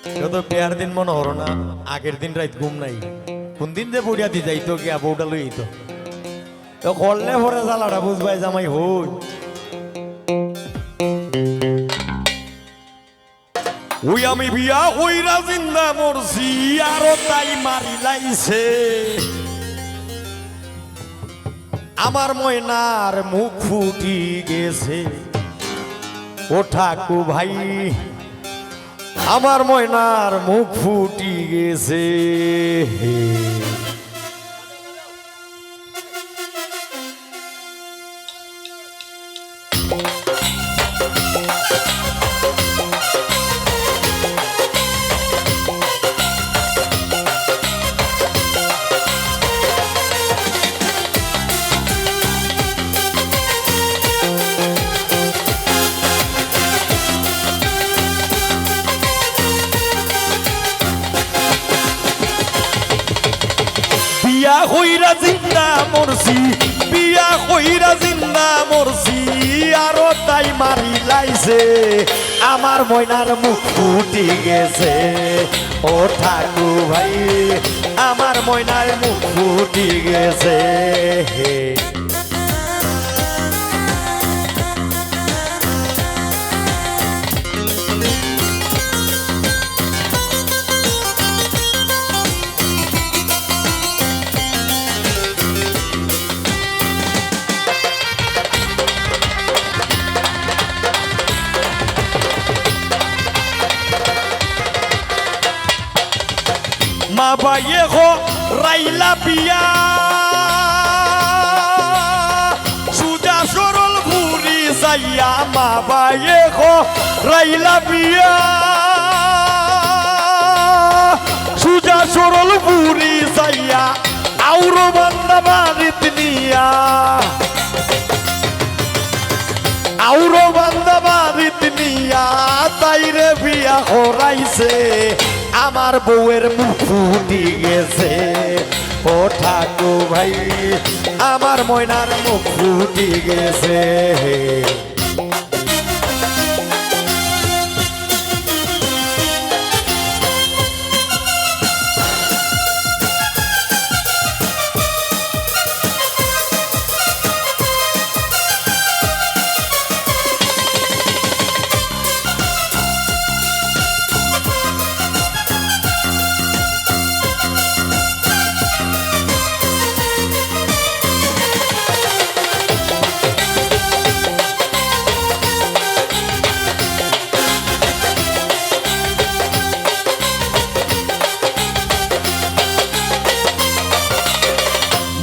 তো বিয়ার দিন মনে হলো না, আগের দিন রাত ঘুম নাই, কোন দিন যে বুড়িয়া দি যাইতো গিয়া বউটা লই তো করলে পরে জ্বালাটা বুঝবাই জামাই হই। ওই আমি বিয়া হইরা জিন্দা মরছি আরো তাই মারি লাইছে, আমার ময়নার মুখ ফুটি গেছে। ও ঠাকু ভাই আমার ময়নার মুখ ফুটি গেছে। বিয়া হইরা জিন্দা মরছি, বিয়া হইরা জিন্দা মরছি আরো তাই মারি লাইছে, আমার ময়নার মুখ ফুটি গেছে। ও ঠাকু ভাই আমার ময়নার মুখ ফুটি গেছে। মা বাইয়ে হো রাইলা বিয়া সুজা সরল ঘুরি যাইয়া, মা বাইয়ে হো রাইলা বিয়া সুজা সরল ঘুরি যাইয়া, আউরো বান্দা বাড়িত নিয়া, আউরো বান্দা বাড়িত নিয়া তাইরে বিয়া হরাইছে, আমার বউয়ের মুখ ফুটি গেছে। ও ঠাকু ভাই আমার ময়নার মুখ ফুটি গেছে।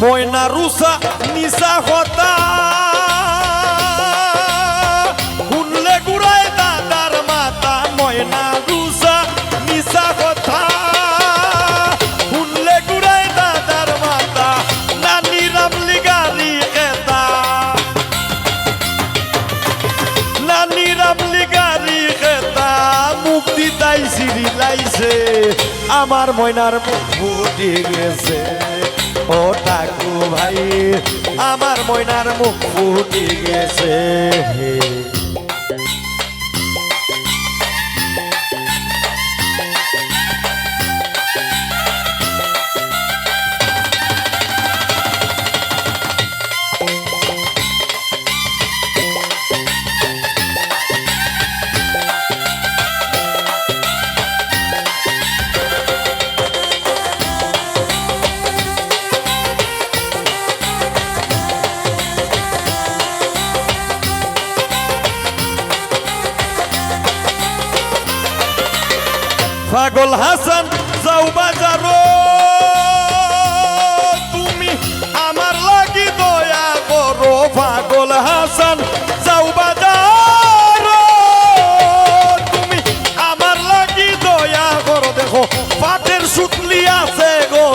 ময়না রুসা নিশা হতা শুনলে গুড়াই দাদার মাতা, ময়না রুসা নিশা কথা শুনলে গুড়াই দাদার মাতা, নানি রামলি গাড়ি খেতা, নানি রামলি গাড়ি খেতা, মুক্তি তাই সিঁড়ি লাইছে, আমার ময়নার মুখ ফুটি গেছে। ও ঠাকু ভাই আমার ময়নার মুখ ফুটি গেছে। পাগল হাসান যাও বাজারো, তুমি আমার লাগি দয়া করো, পাগল হাসান যাও বাজারো, তুমি আমার লাগি দয়া করো, দেখো পাটের সুতলি আছে গো,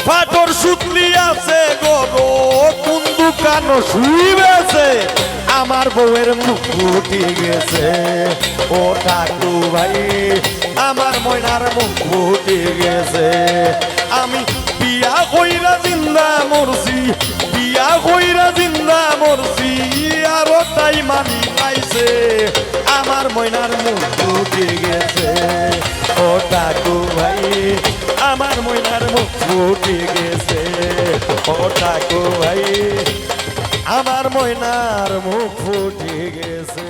পাটের সুতলি আছে গো, কোন দোকান শুইবেছে, আমার বউয়ের মুখ ফুটি গেছে। ও ঠাকু ভাই আমার ময়নার মুখ ফুটি গেছে। আমি বিয়া কইরা জিন্দা মরছি, বিয়া কইরা জিন্দা মরছি আরো তাই মানি পাইছে, আমার ময়নার মুখ ফুটে গেছে ও ঠাকু ভাই আমার ময়নার মুখ ফুটে গেছে ও ঠাকু ভাই আমার ময়নার মুখ ফুটে গেছে